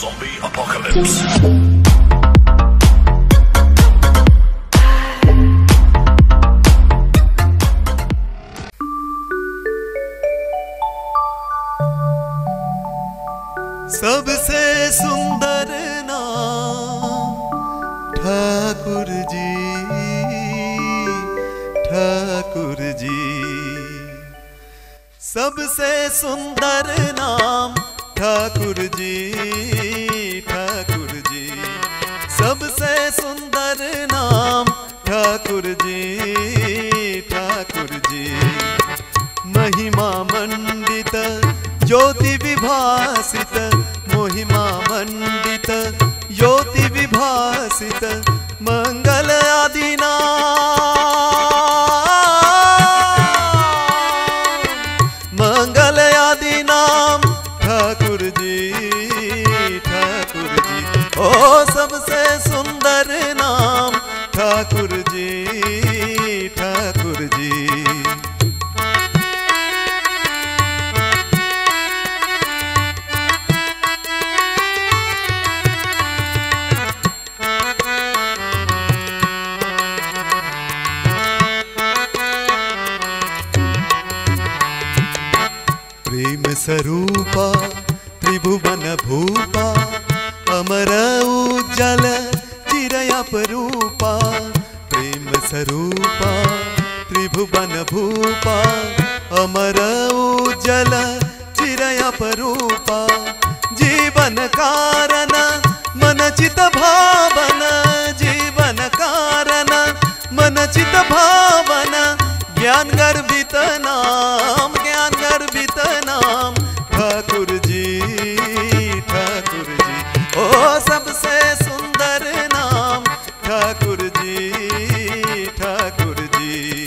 Zombie Apocalypse. सबसे सुंदर नाम ठाकुर जी, ठाकुर जी। सबसे सुंदर नाम ठाकुर जी, ठाकुर जी। सबसे सुंदर नाम ठाकुर जी, ठाकुर जी। महिमा मंडित ज्योति विभासित, महिमा मंडित ज्योति विभासित, मंगल आदि नाम, मंगल आदि नाम ठाकुर जी, ठाकुर जी। ओ सबसे सुंदर नाम ठाकुर जी, ठाकुर जी। प्रेम स्वरूपा त्रिभुवन भूपा, अमर उज्जल चिरयपरूपा। प्रेम स्वरूपा त्रिभुवन भूपा, अमर उज्जल चिरयपरूपा। जीवन कारण मन चित भावन, जीवन कारण मन चित भावन। ज्ञान गर्भित नाम, ज्ञान गर्भित नाम ठाकुर जी, ठाकुर जी। ओ सबसे सुंदर नाम ठाकुर जी, ठाकुर जी।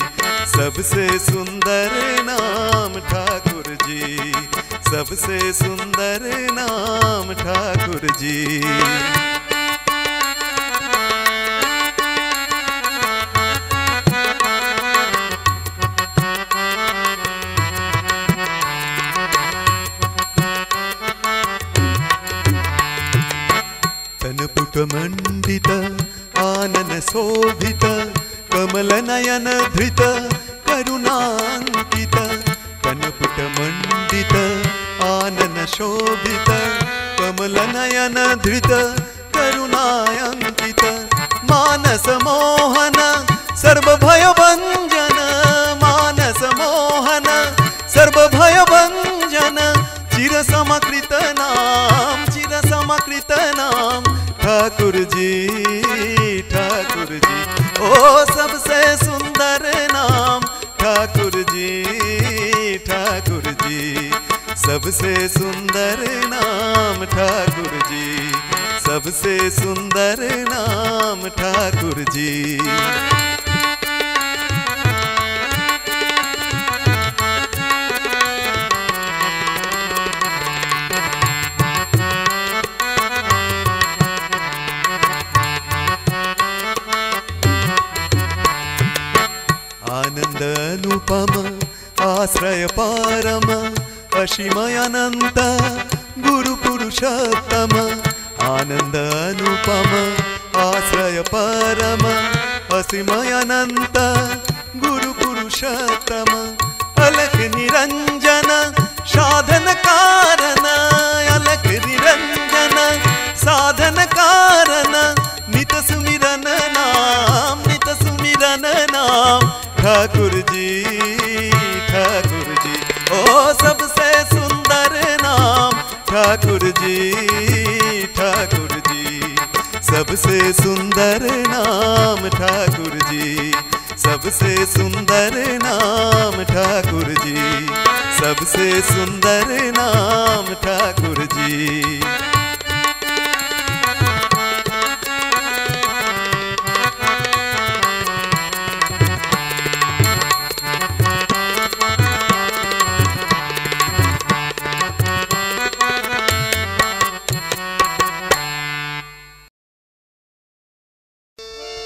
सबसे सुंदर नाम ठाकुर जी, सबसे सुंदर नाम ठाकुर जी। तनपुट मंडित आनन शोभित, कमल नयन धृत करुणांकित। तनपुट मंडित आनन शोभित, कमल नयन धृत करुणांकित। मानस मोहन सर्वभय भंजन, मानस मोहन सर्वभय भंजन। चिर समकृत नाम, चिर समकृत नाम ठाकुर जी, ठाकुर जी। ओ सबसे सुंदर नाम ठाकुर जी, ठाकुर जी। सबसे सुंदर नाम ठाकुर जी, सबसे सुंदर नाम ठाकुर जी। आनंद अनुपम आश्रय परम, असीमय अनंत गुरु पुरुषोत्तम। आनंद अनुपम आश्रय परम, असीमय अनंत गुरु पुरुषोत्तम। अलख निरंजन साधन कारण, अलख निरंजन साधन कारण। नित सुमिरन नाम, नित सुमिरन नाम ठाकुर जी, ठाकुर जी। ओ सबसे सुंदर नाम ठाकुर जी, ठाकुर जी। सबसे सुंदर नाम ठाकुर जी, सबसे सुंदर नाम ठाकुर जी, सबसे सुंदर नाम ठाकुर जी।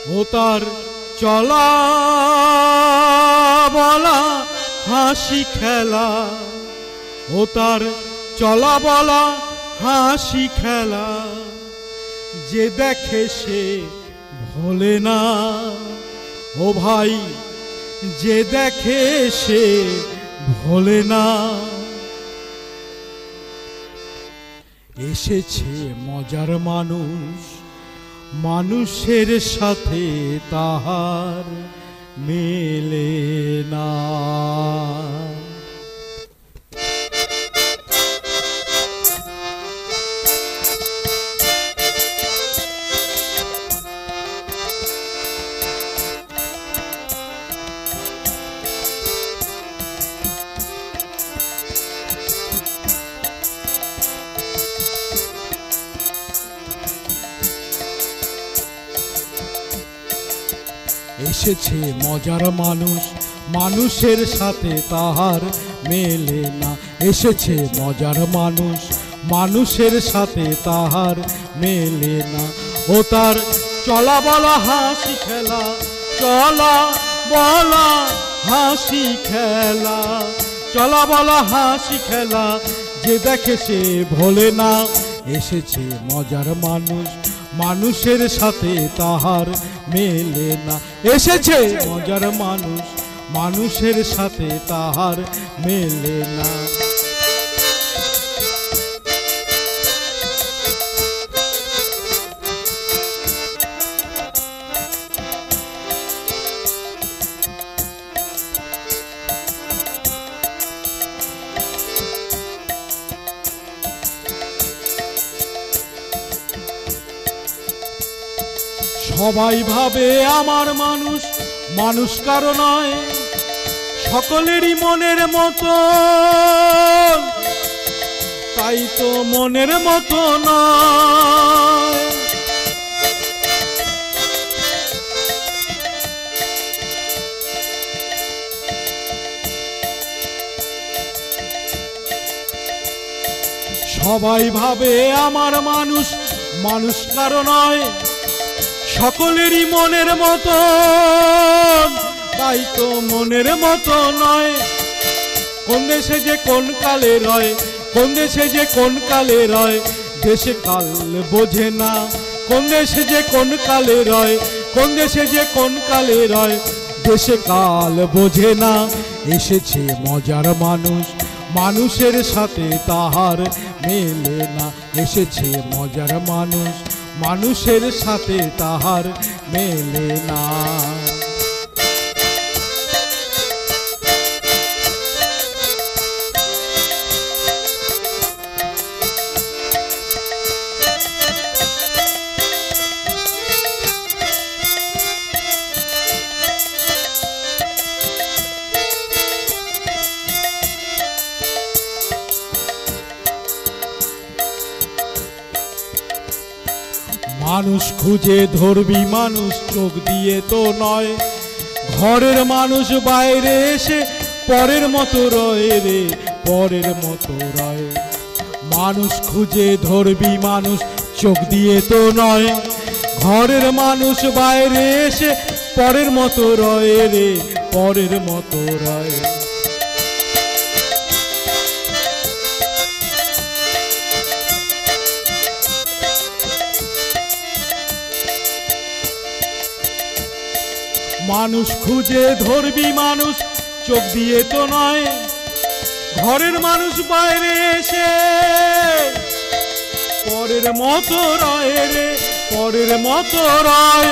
ও তার চলা বলা হাসি খেলা, ও তার চলা বলা হাসি খেলা যে দেখে সে ভোলে না। ও ভাই, যে দেখে সে ভোলে না। এসেছে মজার মানুষ, মানুষের সাথে তাহার মেলে না। এসেছে মজার মানুষ, মানুষের সাথে তাহার মেলে না। এসেছে মজার মানুষ, মানুষের সাথে তাহার মেলে না। ও তার চলা বলা হাসি খেলা, চলা বলা হাসি খেলা, চলা বলা হাসি খেলা যে দেখে সে ভোলে না। এসেছে মজার মানুষ, মানুষের সাথে তাহার মেলে না। এসেছে মজার মানুষ, মানুষের সাথে তাহার মেলে না। সবাই ভাবে আমার মানুষ, মানুষ কারো নয়, সকলেরই মনের মতো, তাই তো মনের মতো নয়। সবাই ভাবে আমার মানুষ, মানুষ কারো নয়, সকলেরই মনের মতো, তাই তো মনের মতো নয়। কোন দেশে যে কোন কালে রয়, কোন দেশে যে কোন কালে রয়, দেশে কাল বোঝে না। কোন দেশে যে কোন কালে রয়, কোন দেশে যে কোন কালে রয়, দেশে কাল বোঝে না। এসেছে মজার মানুষ, মানুষের সাথে তাহার মেলে না। এসেছে মজার মানুষ, মানুষের সাথে তাহার মেলে না। মানুষ খুঁজে ধরবি মানুষ চোখ দিয়ে তো নয়, ঘরের মানুষ বাইরে এসে পরের মতো রয় রে, পরের মতো রয়। মানুষ খুঁজে ধরবি মানুষ চোখ দিয়ে তো নয়, ঘরের মানুষ বাইরে এসে পরের মতো রয় রে, পরের মতো রয়। মানুষ খুঁজে ধরবি মানুষ চোখ দিয়ে তো নয়, ঘরের মানুষ বাইরে এসে পরের মতো রয় রে, পরের মতো রয়।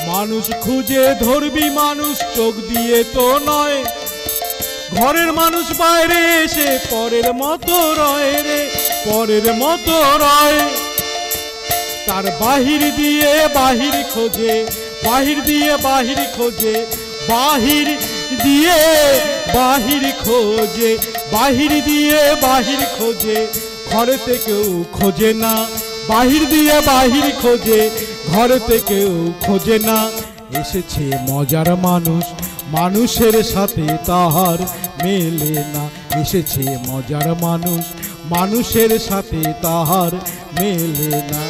মানুষ খুঁজে ধরবি মানুষ চোখ দিয়ে তো নয়, ঘরের মানুষ বাইরে এসে পরের মতো রয় রে, পরের মতো রয়। তার বাহির দিয়ে বাহির খোঁজে, বাহির দিয়ে বাহির খোঁজে, বাহির দিয়ে বাহির খোঁজে, বাহির দিয়ে বাহির খোঁজে, ঘরেতে কেউ খোঁজে না। বাহির দিয়ে বাহির খোঁজে, ঘরেতে কেউ খোঁজে না। এসেছে মজার মানুষ, মানুষের সাথে তাহার মেলে না। এসেছে মজার মানুষ, মানুষের সাথে তাহার মেলে না।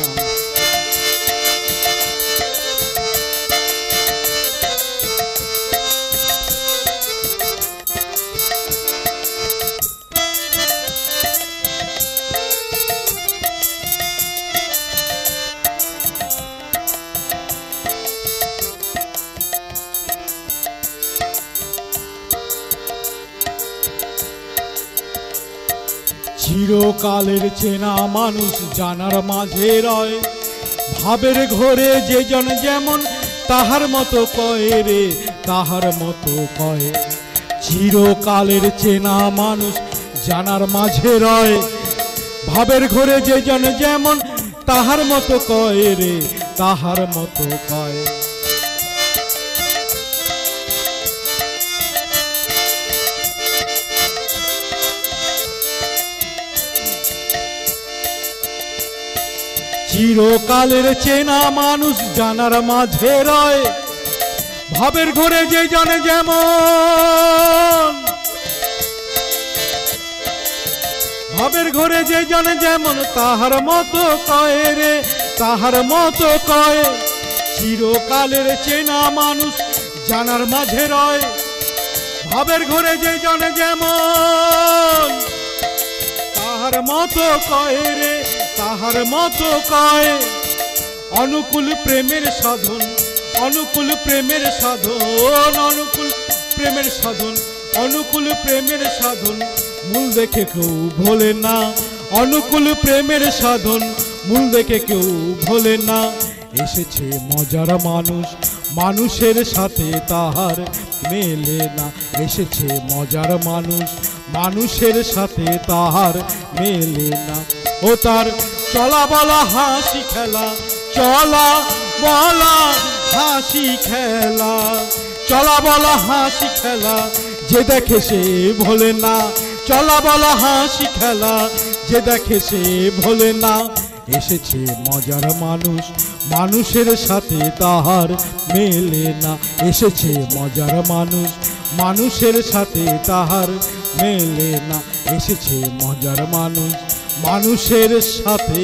চিরকালের চেনা মানুষ জানার মাঝে রয়, ভাবের ঘরে যে জন যেমন তাহার মতো কয় রে, তাহার মতো কয়। চিরকালের চেনা মানুষ জানার মাঝে রয়, ভাবের ঘরে যে জন যেমন তাহার মতো কয় রে, তাহার মতো কয়। চিরকালের চেনা মানুষ জানার মাঝে রয়, ভাবের ঘরে যে জানে যেমন, ভাবের ঘরে যে জানে যেমন তাহার মতো কয় রে, তাহার মতো কয়। চিরকালের চেনা মানুষ জানার মাঝে রয়, ভাবের ঘরে যে জানে যেমন তাহার মতো কয় রে, তাহার মতো কয়। অনুকূল প্রেমের সাধন, অনুকূল প্রেমের সাধন, অনুকূল প্রেমের সাধন, অনুকূল প্রেমের সাধন মূল দেখে কেউ ভোলে না, অনুকূল প্রেমের সাধন মূল দেখে কেউ ভোলে না। এসেছে মজার মানুষ, মানুষের সাথে তাহার মেলে না। এসেছে মজার মানুষ, মানুষের সাথে তাহার মেলে না। ও তার চলা বলা হাসি খেলা, চলা বলা হাসি খেলা, চলা বলা হাসি খেলা যে দেখে সে ভোলে না, চলা বলা হাসি খেলা যে দেখে সে ভোলে না। এসেছে মজার মানুষ, মানুষের সাথে তাহার মেলে না। এসেছে মজার মানুষ, মানুষের সাথে তাহার মেলে না। এসেছে মজার মানুষ, মানুষের সাথে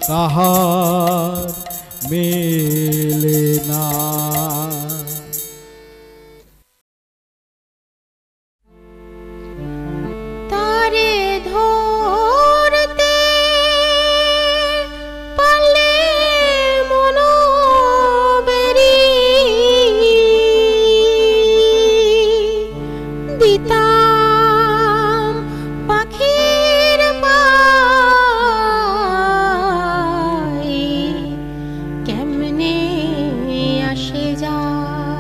তাহার মেলে না। তারে ধরতে পারলে মনোবেরি দিতাম পাখির পায়, কেমনে আসে যায়।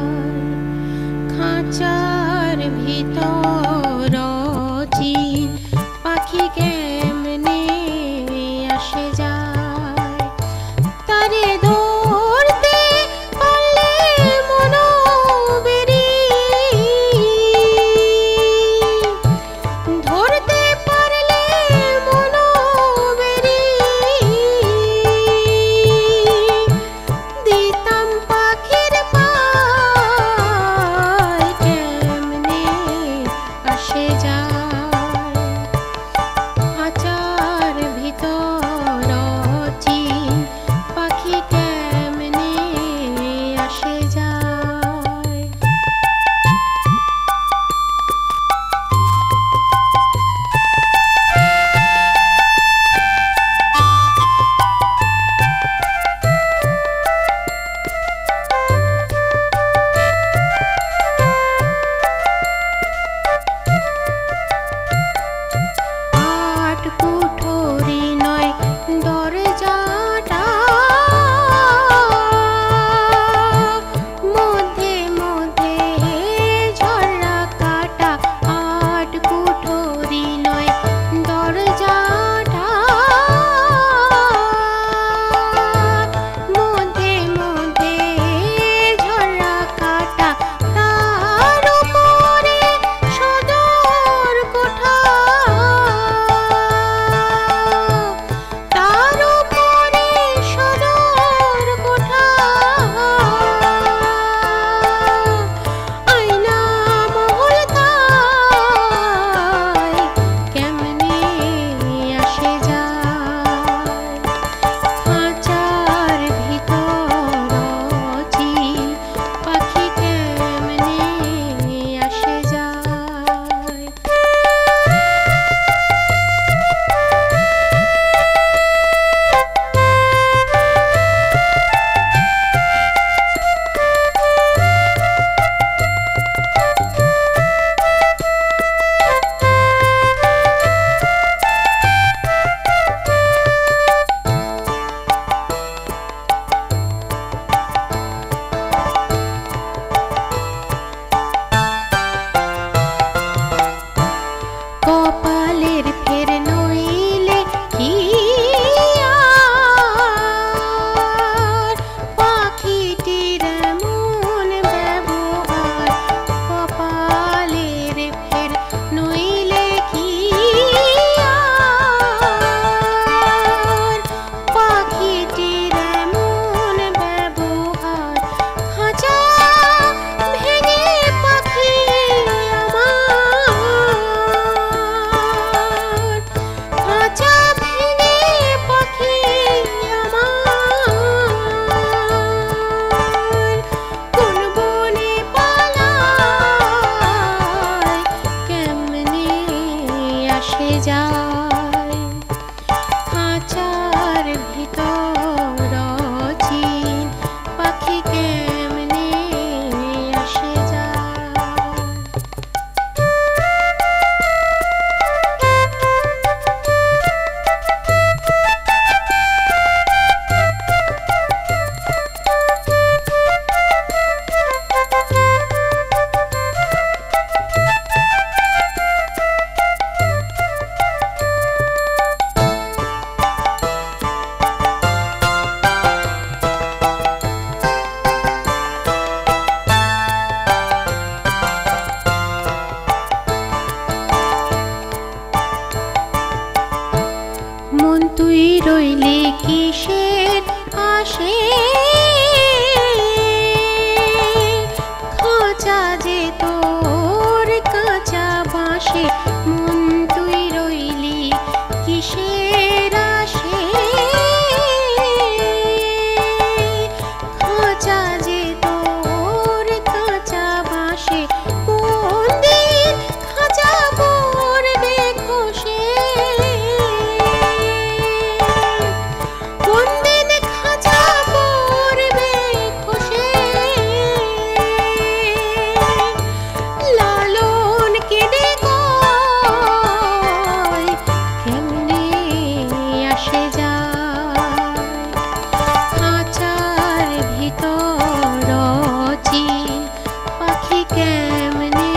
যায়। খাঁচার ভিতর অচিন পাখি কেমনে আসে যায়। মন তুই রইলে কিসের আসে, খাঁচা যে তোর কাঁচা বাঁশে। মন তুই রইলি কিসের আসে, খাঁচা যে তোর কাঁচা বাঁশে। কোন দিন খাঁচা পড়বে খসে, কোন দিন খাঁচা পড়বে খসে। লালন কেঁদে কয় কেমনে আসে যায়। খাঁচার ভিতর অচিন পাখি কেমনে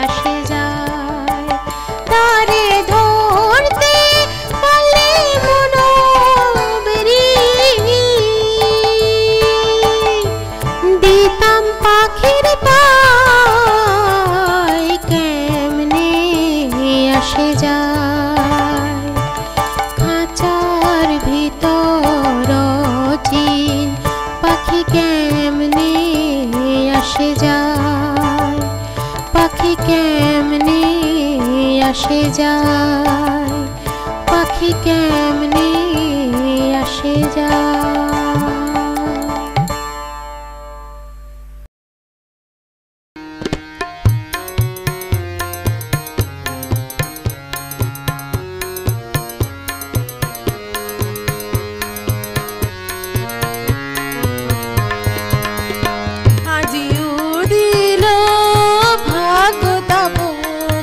আসে যায়। তারে ধরতে পারলে মনোবেরি, দিতাম পাখির পায় কেমনে আসে যায়। খাঁচার ভিতর অচিন পাখি কেমনে আসে যায়। পাখি কেমনে আসে যায়। পাখি কেমনে আসে যায়। আজিও দিল ভাগ্য তাপন,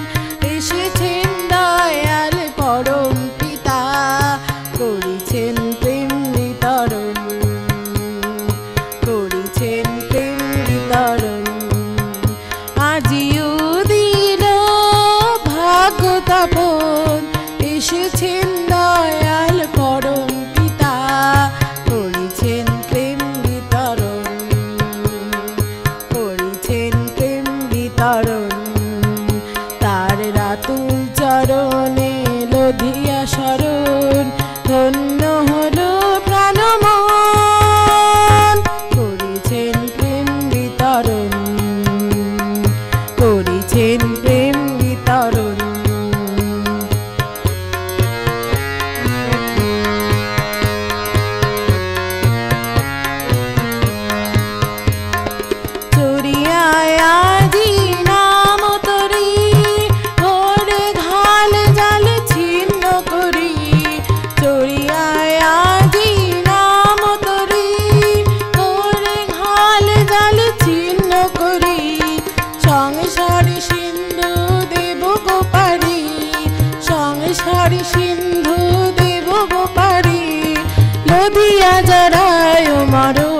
এসেছেন দয়াল পরম পিতা, করিছেন প্রেম বিতরণ, করিছেন প্রেম বিতরণ। আজিও দিল ভাগ্য তাপন, এসেছেন দয়াল পরম পিতা, করিছেন প্রেম বিতরণ, করিছেন প্রেম বিতরণ। তার রাতুল চরণে লধিয়া শরণ, ধন্য হলো প্রাণমন, করিছেন প্রেম বিতরণ, করিছেন প্রেম বিতরণ। চড়িয়ায় আজি নাম তরি, ভোরে ঘাল জাল ছিন্ন করি। চড়িয়ায় আজি নাম তরি, ভোরে ঘাল জাল ছিন্ন করি। সংসারে সিন্ধু দেব গোপারি, সংসারে সিন্ধু দেব গোপারি। লদিয়া জরায় মারো,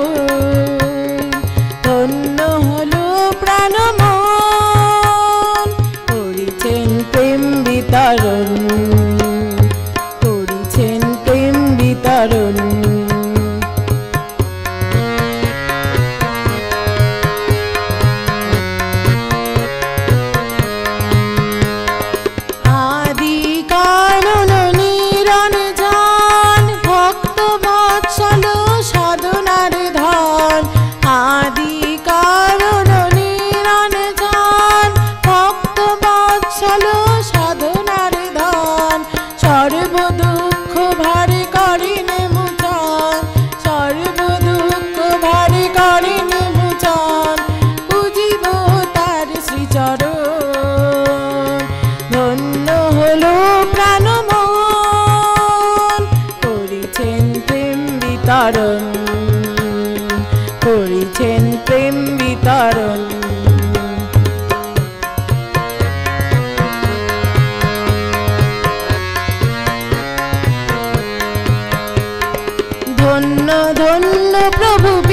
ধন্য হলো প্রাণমন, করিছেন প্রেম বিতরণ, করিছেন প্রেম বিতরণ। আদি কারণ নিরঞ্জন, ভক্ত বৎসল সাধনার ধন। আদি কারণ নিরঞ্জন, ভক্ত বৎসল সাধনার ধন। সর্ব দুঃখ ভারে করিনে মুচন,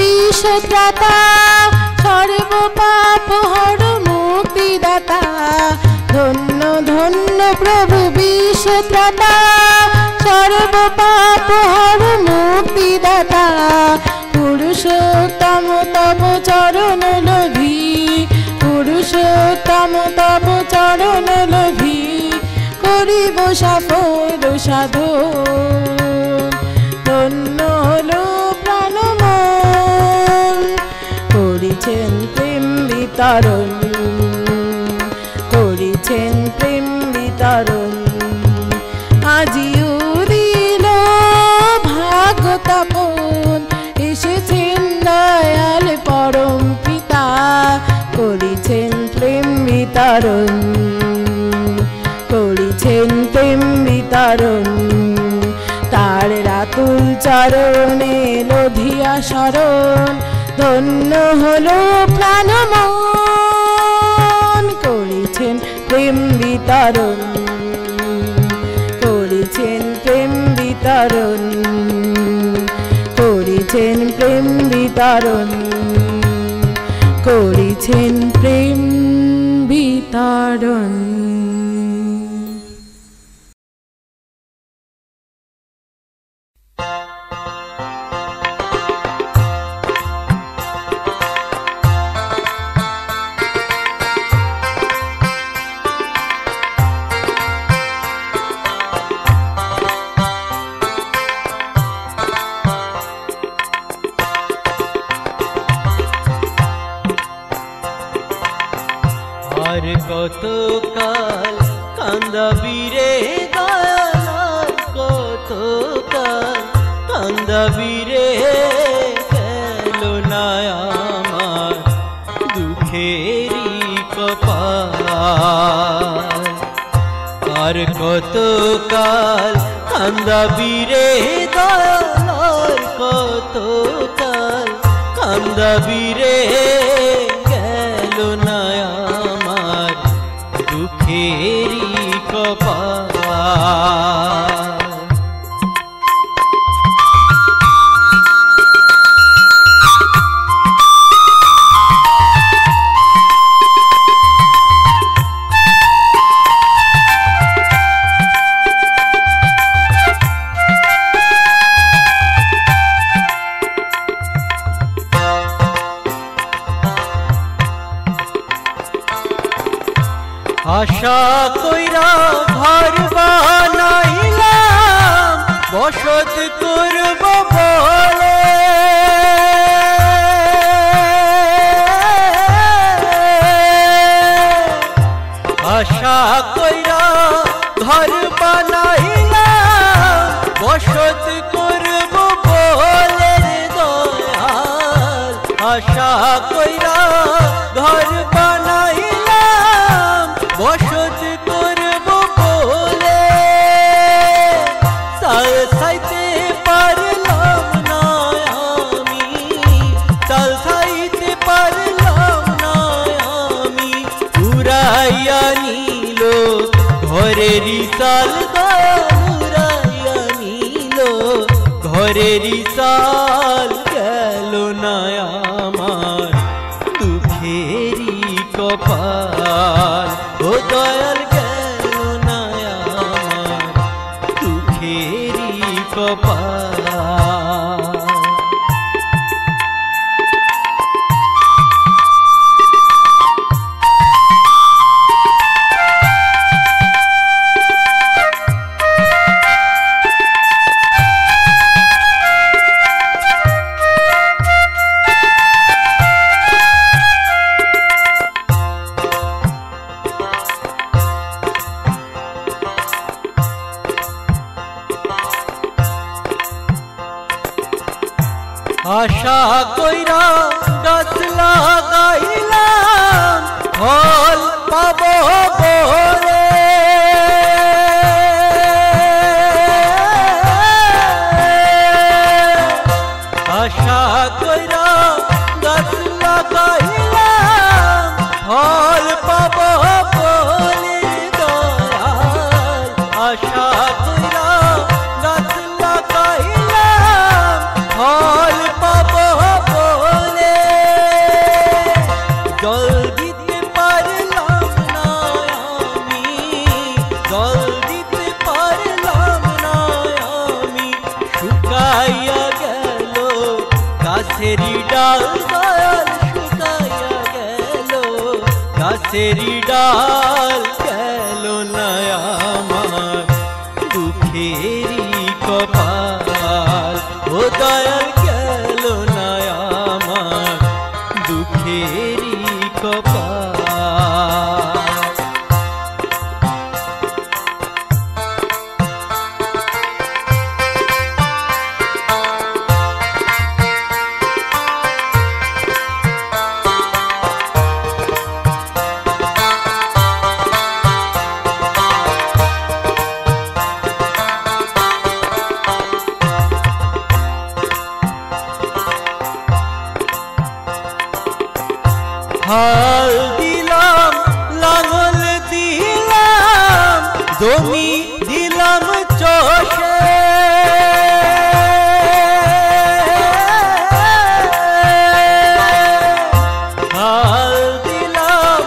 বিশ্বত্রাতা সর্ব পাপ হর মুক্তিদাতা ধন্য ধন্য প্রভু বিশ্বত্রাতা সর্ব পাপ হর মুক্তিদাতা পুরুষোত্তম তব চরণ লোভী পুরুষোত্তম তব চরণ লোভী করিব সফল সাধন ধন্য হলো প্রাণমন করিছেন প্রেম বিতরণ করিছেন প্রেম বিতরণ আজিও দিল ভাগতপন এসেছেন দয়াল পরম পিতা করিছেন প্রেম বিতরণ করিছেন প্রেম বিতরণ তার রাতুল চরণে লোধিয়া শরণ ধন্য হলো প্রাণমন করিছেন প্রেম বিতরণ করিছেন প্রেম বিতরণ করিছেন প্রেম বিতরণ করিছেন প্রেম বিতরণ। কতকাল কান্দাবি রে দয়াল কতকাল কান্দাবি রে গেল না আমার দুঃখেরই কপাল আর কতকাল কান্দাবি রে দয়াল কতকাল কান্দাবি রে গেল না দুঃখেরই কপাল আশা কইরা ঘর বানাইলাম বসত করব বলে আশা কইরা ঘর বানাইলাম বসত করব বলে দয়াল আশা কইরা ঘর বানাইলাম বসত করব বলে সাইতে পারলাম না আমি চাল সাইতে পারলাম না আমি উড়াইয়া নিল ঘরেরই চাল উড়াইয়া নিল ঘরেরই চাল গেল না আমার দুঃখেরই কপাল ও দয়াল গেল না আমার দুঃখেরই কপাল আশা কইরা গাছ লাগাইলাম ফল পাবো বলে আশা কইরা গাছ লাগাইলাম ফল পাবো বলে দয়াল আশা কইরা গাছ লাগাইলাম ফল পাবো জল দিতে পারলাম না আমি, শুকাইয়া গেল গাছেরই ডাল দয়াল, শুকাইয়া গেল গাছেরই ডাল, গেল না আমার দুঃখেরই কপাল, ও দয়াল গেল না আমার দুঃখেরই কপাল। হাল দিলাম লাঙল দিলাম জমি দিলাম চষে, হাল দিলাম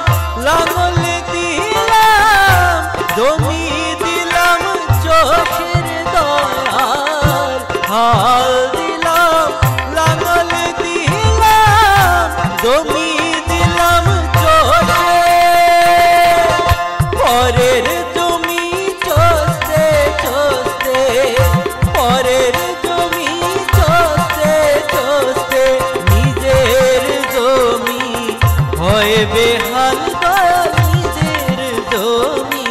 লাঙল দিলাম জমি দিলাম চষের দয়াল, হাল দিলাম লাঙল দিলাম জমি পরের জমি চষতে চষতে, পরের জমি চষতে চষতে নিজের জমি হয় বেহাল দয়াল, নিজের জমি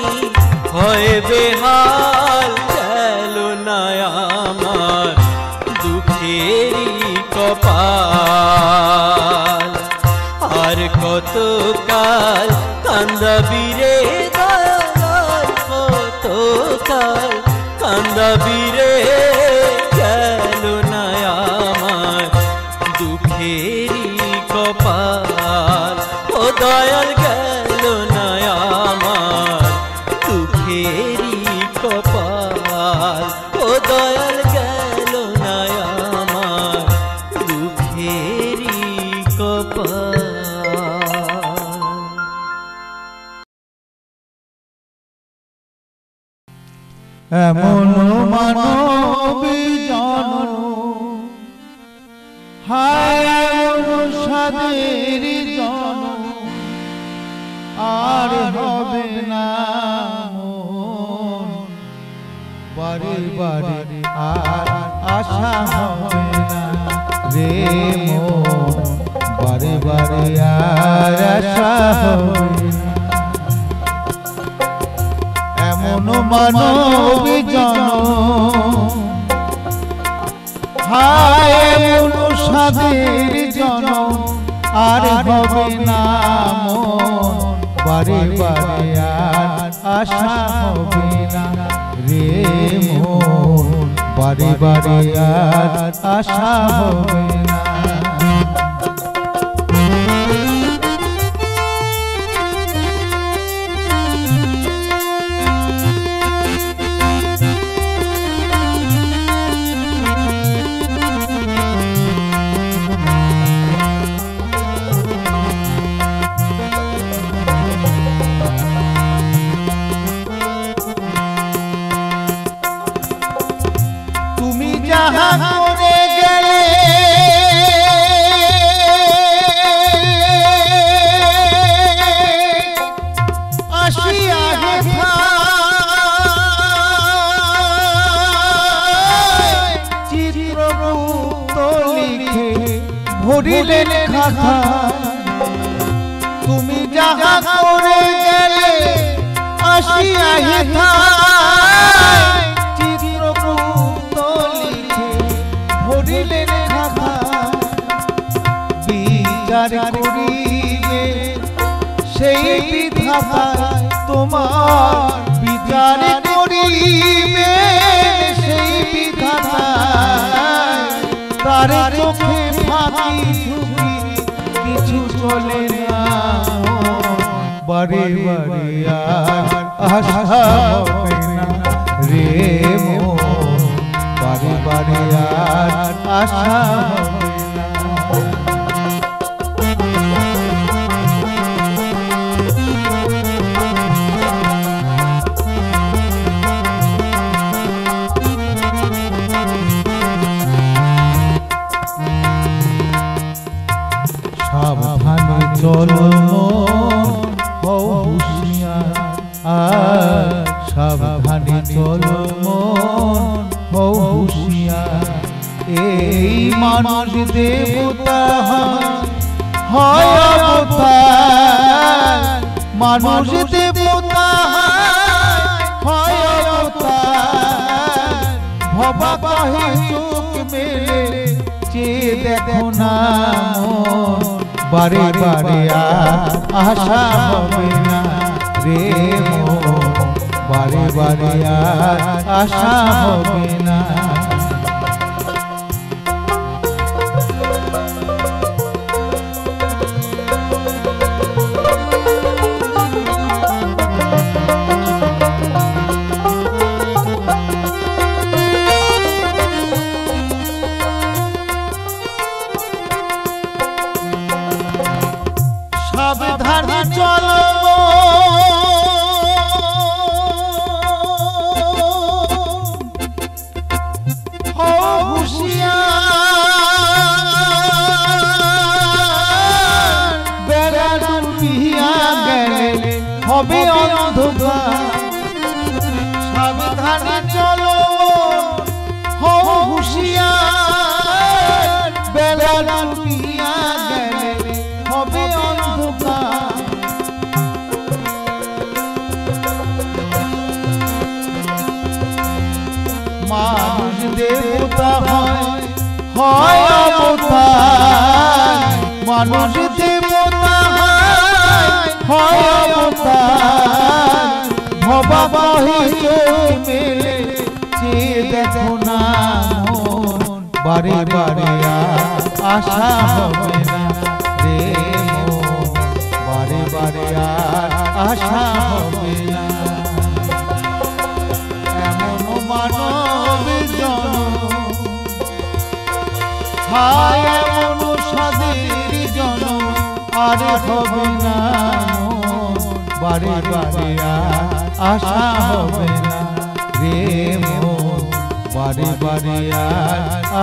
হয় বেহাল, গেল না আমার দুঃখেরই কপাল। আর কতকাল কান্দাবি রে দয়াল, কতকাল কান্দাবি রে, গেল না আমার দুঃখেরই কপাল, ও দয়াল গেল না আমার দুঃখেরই কপাল, ও দয়াল গেল না আমার দুঃখেরই কপাল। এমন মানবী জন, হায় এমন সাদের জন, আর হবে না মন, বারে বারে আর আশা হবে না রে মন, বারে বারে আর আশা হবে না। এমন মানবী জন, হায় এমন সাদের জন, আর হবে না মন, বারে বারে আর আশা হবে না রে মন, বারে বারে আর আশা হবে না। করে গেলে আসিয়া চিত্রগুপ্ত লিখে ভরিলেন খাতা, তুমি যাহা করে গেলে আসিয়া বিচার করিবে সেই বিধাতায়, তোমার বিচার করিবে সেই বিধাতায়, তার চোখে ফাঁকি ঝুঁকি কিছু চলে না, বারে বারে আর আশা হবে না রে মন, বারে বারে আর আশা হবে না। সাবধানে চলো মন হও হুঁশিয়ার এই মানুষ দেবতা হয় অবতার মানুষ দেবতা হয় অবতার ভবা কহে চোখ মেলে চেয়ে দেখো না মন বারে বারে আশা হবে না রে মন বারে বারে আশা হবে না সাবধানে চলো হবে অন্ধকার সাবধানে চলো হও হুঁশিয়ার বেলা ডুবিয়া গেলে হবে অন্ধকার মানুষ দেবতা হয় অবতার মানুষ দেবতা হয় অবতার ভবা কহে চোখ মেলে চেয়ে দেখো না মন বারে বারে আশা হবে না রে মন বারে বারে আশা হবে না এমন মানব জনম হায় এমন সাদের জনম আর হবে না বারে বারে আশা হবে না রে মন বারে বারে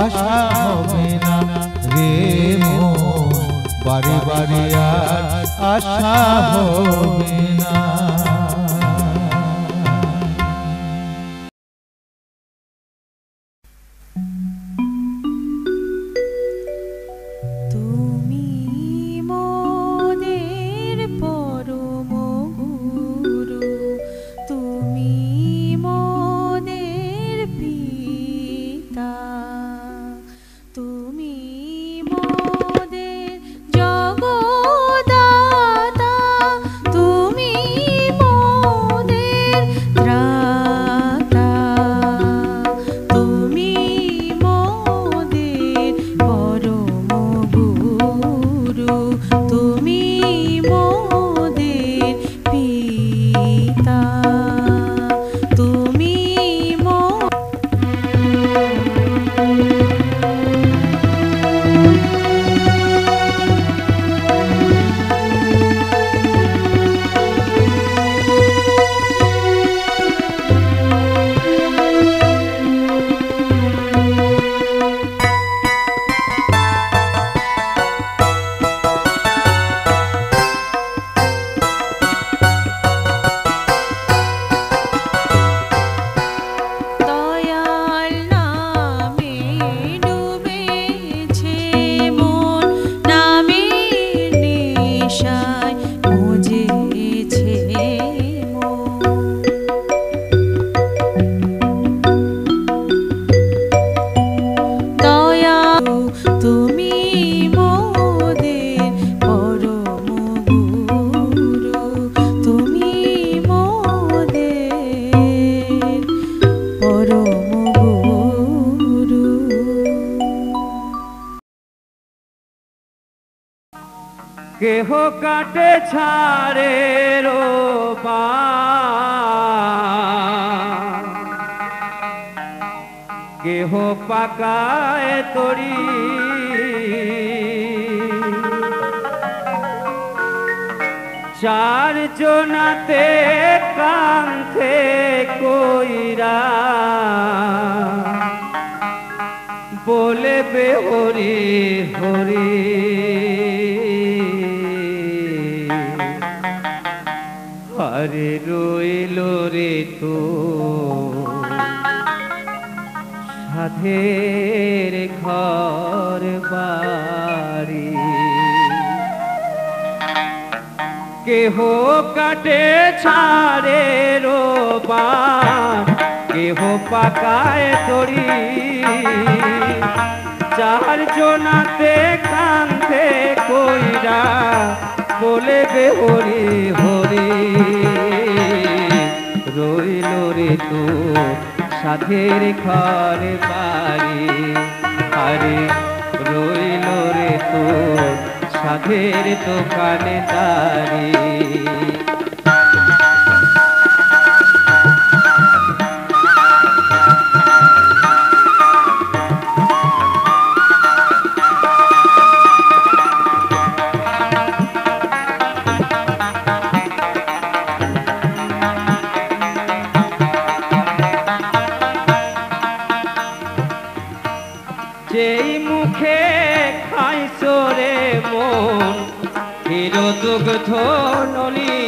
আশা হবে না রে মন বারে বারে আশা হবে না কেহ কাটে ছাড়ে কেহ পাকায় তরি চার জনাতে কান্থে কইরা বলে বে হরি হরি হরে রইল রে তো সাধের ঘর বাড়ি কেহ কাটে ছাড়ে রোবান কেহ পাকায় তরি চার জনাতে কান্ধে কইরা বলে বে হরি হরি রইল রে তোর সাধের ঘর বাড়ি আরে রইল রে তোর সাধের দোকানে দাঁড়ি যেই মুখে খাইছো রে মন হিরো দুগ্ধ নলি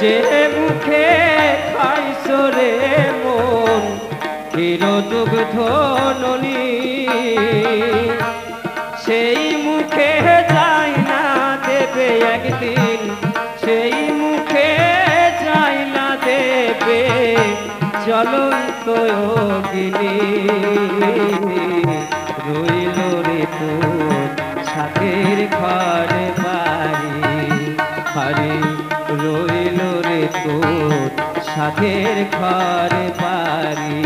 যে মুখে খাইছো রে মন হিরো দুগ্ধ নলি সেই মুখে যাই না দেবে একদিন সেই মুখে যাই না দেবে চলন্ত যোগিনী রইল রে তোর সাথের ঘর বাড়ি হরে রইল রে তোর সাথের ঘর বাড়ি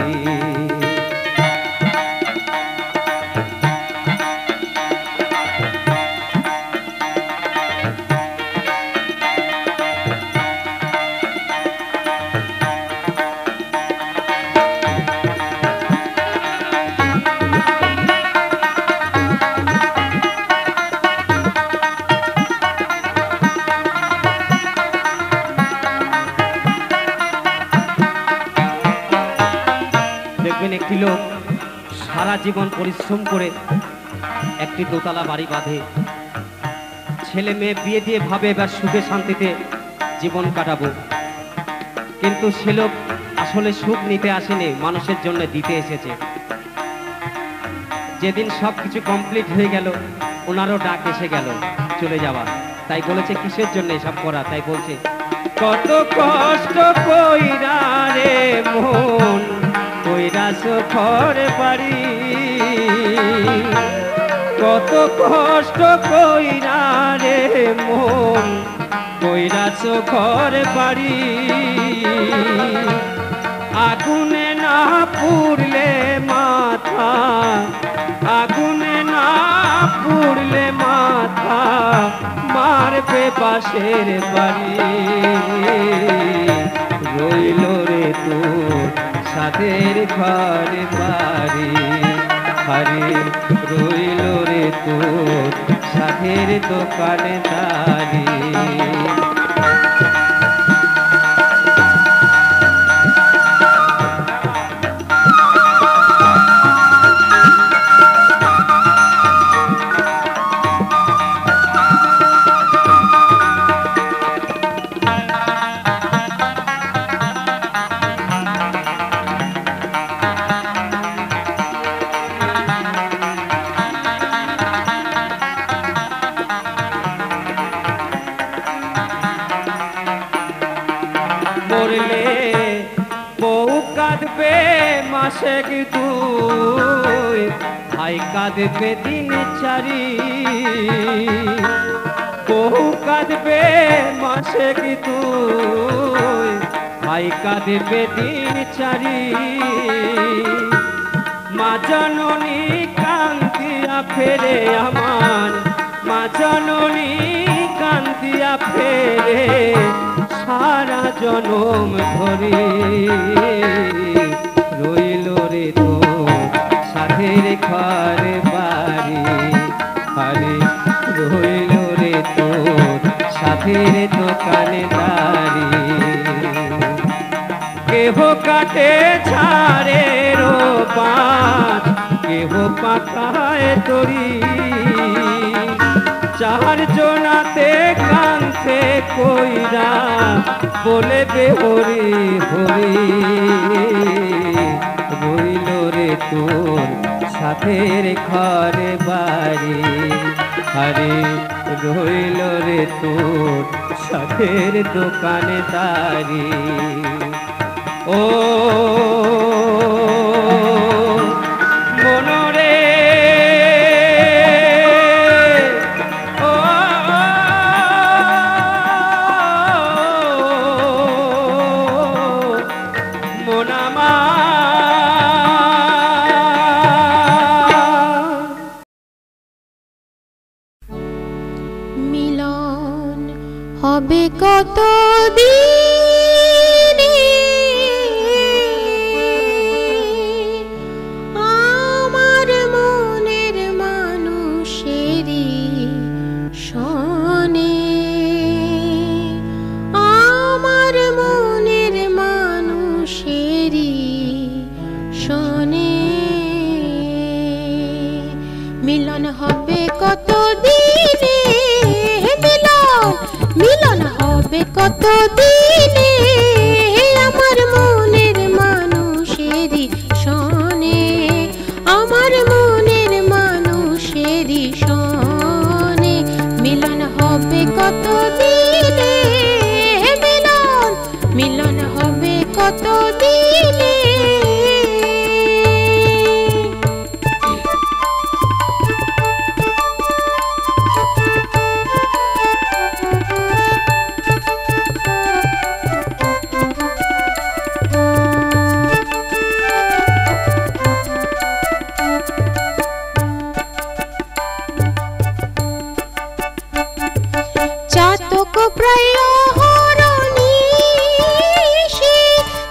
দেখবেন একটি লোক সারা জীবন পরিশ্রম করে একটি দোতলা বাড়ি বাঁধে ছেলে মেয়ে বিয়ে দিয়ে ভাবে এবার সুখে শান্তিতে জীবন কাটাবো কিন্তু সে লোক আসলে সুখ নিতে আসেনি মানুষের জন্য দিতে এসেছে যেদিন সব কিছু কমপ্লিট হয়ে গেল ওনারও ডাক এসে গেল চলে যাওয়া তাই বলেছে কিসের জন্য এসব করা তাই বলছে কত কষ্ট কইরা রে মন কইরা সুখর বাড়ি কত কষ্ট কইরা রে মন কইরা সুখর বাড়ি আগুনে না পুড়লে মাথা আগুনে না পুড়লে মাথা মারবে বাঁশের বাড়ি রইল রে তোর সাধের ঘর বাড়ি হরে রইল রে তোর সাধের দোকানে দাঁড়ি মরলে বউ কাঁদবে মাসে দুই ভাই কাঁদবে দিন চারি বউ কাঁদবে মাসে দুই ভাই কাঁদবে দিন চারি মা জননী কান্দিয়া ফেরে আমার মা জননী কান্দিয়া ফেরে সারা জনম ধরে রইল রে তোর সাধের ঘর বাড়ি হরে রইল রে তোর সাধের দোকানে দাঁড়ি কেহ কাটে ছাড়ে রোপান কেহ পাকায় তরি চার জনাতে কান্থে কইরা বলে বে হরি হরি পথের ঘরে বাড়ি, আরে রইল রে তোর সাথের দোকানে দাঁড়ি। ও মনরে ও মনামা মিলন হবে কত দিনে আমার মনের মানুষেরই শনে, আমার মনের মানুষেরই শনে। মিলন হবে কত দিনে, মিলন হবে কত দিনে আমার মনের মানুষেরই শনে, আমার মনের মানুষেরই শনে। মিলন হবে কত দিনে, মিলন হবে কত দিনে। চাতক প্রায় অহরনিশি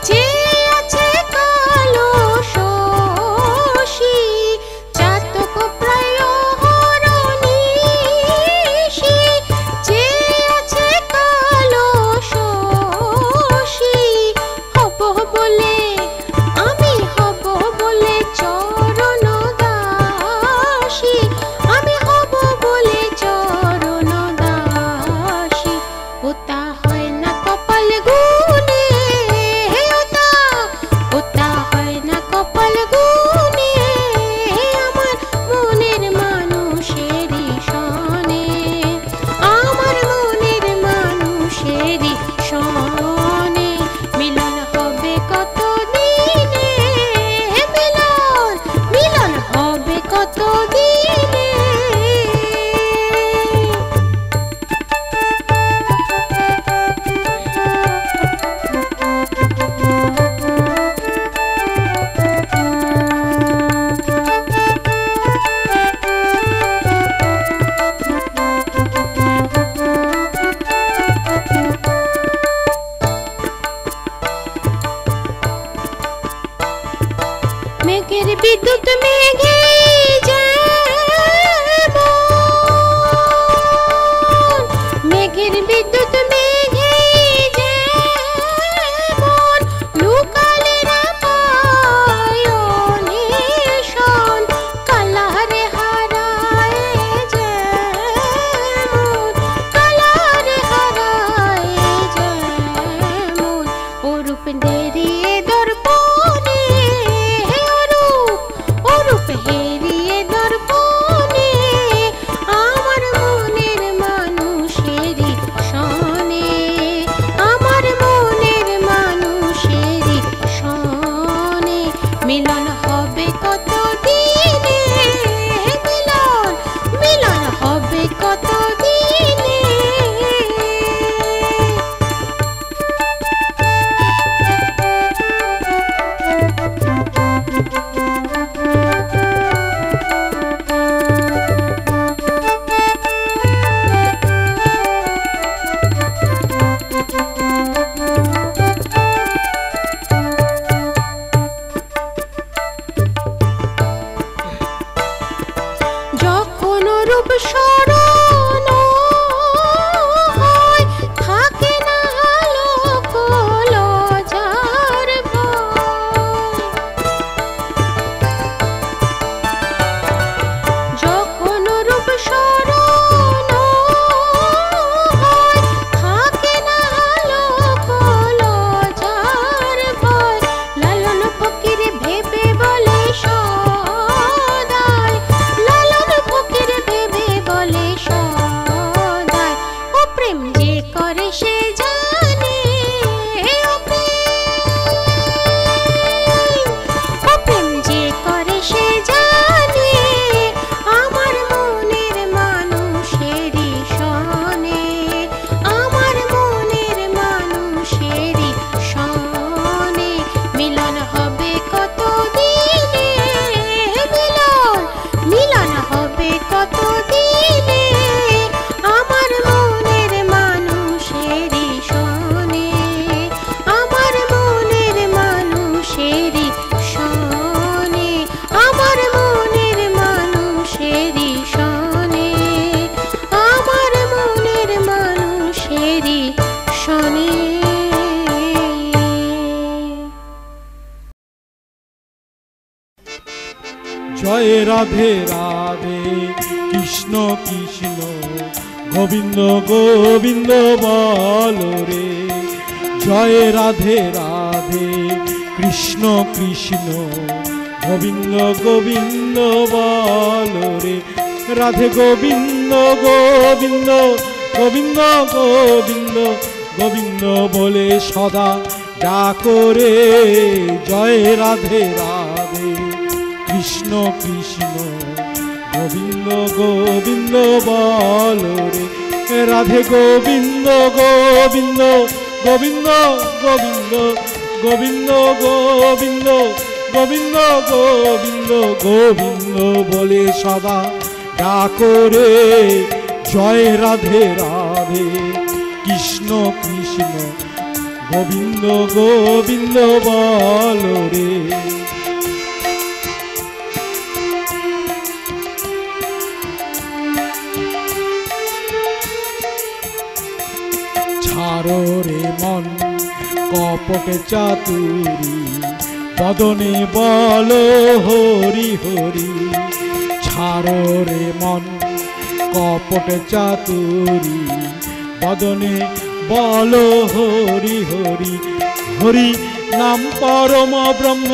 চেয়ে আছে কালো শশী, চাতক প্রায় অহরনিশি চেয়ে আছে কালো শশী। হব বলে আমি হব বলে চরণ দাসী, আমি হব বলে চরণ দাসী। ওটা হয় না কপাল গুনে, ওটা হয় না কপাল গুনে আমার মনের মানুষেরই শনে, আমার মনের মানুষেরই শনে। মিলন হবে কত দিনে, মিলন হবে কত দিনে। মেঘের বিদ্যুৎ মেঘে যেমন, মেঘের বিদ্যুৎ মেঘে যেমন লুকালে না পায় নিশান, কালারে হারায় যেমন, কালারে হারায় যেমন। ওরূপ দেরিয়ে দর্পণে, ওরূপ হেরিয়ে দর্পণে আমার মনের মানুষেরই শনে, আমার মনের মানুষেরই শনে। মিলন হবে কত দিনে, মিলন হবে কত দিনে। জয় রাধে রাধে কৃষ্ণ কৃষ্ণ গোবিন্দ গোবিন্দ বলো রে। জয় রাধে রাধে কৃষ্ণ কৃষ্ণ গোবিন্দ গোবিন্দ বলো রে। রাধে গোবিন্দ গোবিন্দ গোবিন্দ গোবিন্দ গোবিন্দ বলে সদা ডাকো রে। জয় রাধে রাধে কৃষ্ণ কৃষ্ণ গোবিন্দ গোবিন্দ বলো রে। রাধে গোবিন্দ গোবিন্দ গোবিন্দ গোবিন্দ গোবিন্দ গোবিন্দ গোবিন্দ গোবিন্দ গোবিন্দ বলে সদা ডাকো রে। জয় রাধে রাধে কৃষ্ণ কৃষ্ণ গোবিন্দ গোবিন্দ বলো রে। ছাড়ো রে মন কপট চাতুরি বদনে বলো হরি হরি। ছাড়ো রে মন কপট চাতুরি বদনে বলো হরি হরি। হরি নাম পরম ব্রহ্ম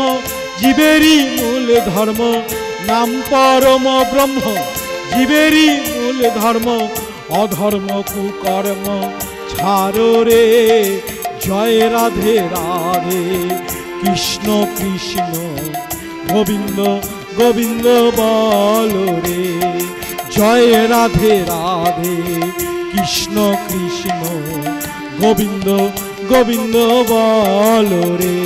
জীবেরই মূল ধর্ম। নাম পরম ব্রহ্ম জীবেরই মূল ধর্ম। অধর্ম কুকর্ম ছাড়ো রে। জয় রাধে রাধে কৃষ্ণ কৃষ্ণ গোবিন্দ গোবিন্দ বলো রে। জয় রাধে রাধে কৃষ্ণ কৃষ্ণ গোবিন্দ গোবিন্দ বলো রে।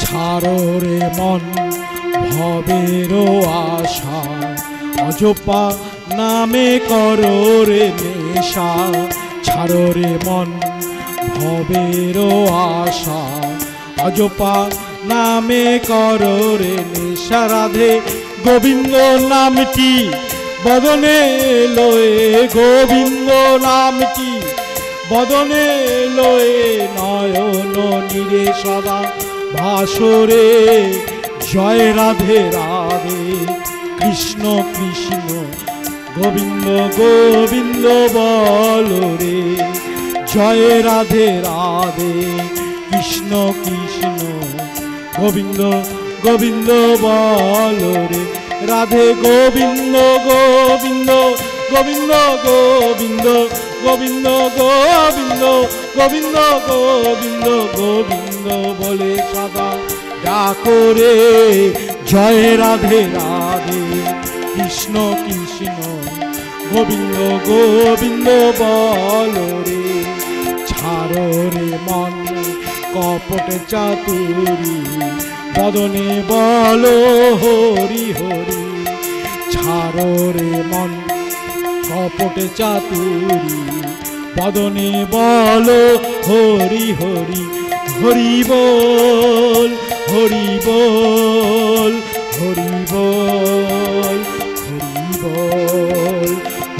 ছাড়ো রে মন ভবেরও আশা অজপা নামে করো রে নেশা। ছাড়ো রে মন ভবেরও আশা অজপা নামে করো রে নেশা। রাধে গোবিন্দ নামটি বদনে লয়ে গোবিন্দ নামটি বদনে লয়ে নয়ন নীরে সদা ভাসরে। জয় রাধে রাধে কৃষ্ণ কৃষ্ণ গোবিন্দ গোবিন্দ বলো রে। জয় রাধে রাধে কৃষ্ণ কৃষ্ণ গোবিন্দ গোবিন্দ বলো রে। রাধে গোবিন্দ গোবিন্দ গোবিন্দ গোবিন্দ গোবিন্দ গোবিন্দ গোবিন্দ গোবিন্দ গোবিন্দ বলে সদা ডাকো রে। জয় রাধে রাধে কৃষ্ণ কৃষ্ণ গোবিন্দ গোবিন্দ বলো রে। ছাড়ো রে মন কপট চাতুরি বদনে বলো হরি হরি। ছাড়ো রে মন কপট চাতুরি বদনে বলো হরি হরি। হরি বল হরি বল হরি বল হরি বল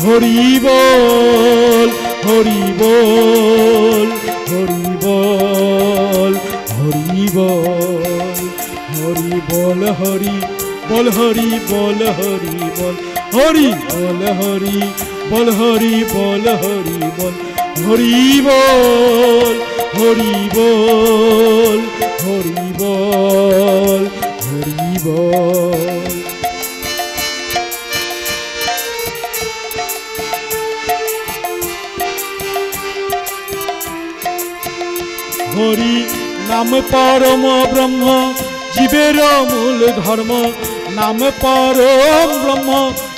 হরি বল হরি বল হরি বল হরি বল হরি বল হরি বল হরি বল হরি বল হরি বল হরি বল হরি বল হরি বল হরি বল হরি বল হরি বল। হরি নাম পরম ব্রহ্ম জীবের মূল ধর্ম। নাম পরম ব্রহ্ম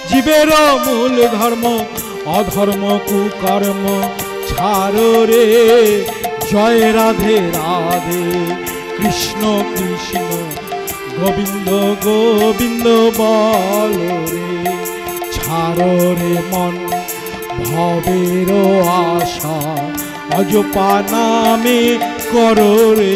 জীবের মূল ধর্ম। অধর্ম কুকর্ম ছাড়ো রে। জয় রাধে রাধে কৃষ্ণ কৃষ্ণ গোবিন্দ গোবিন্দ বলো রে। ছাড়ো রে মন ভবেরও আশা অজপা নামে করো রে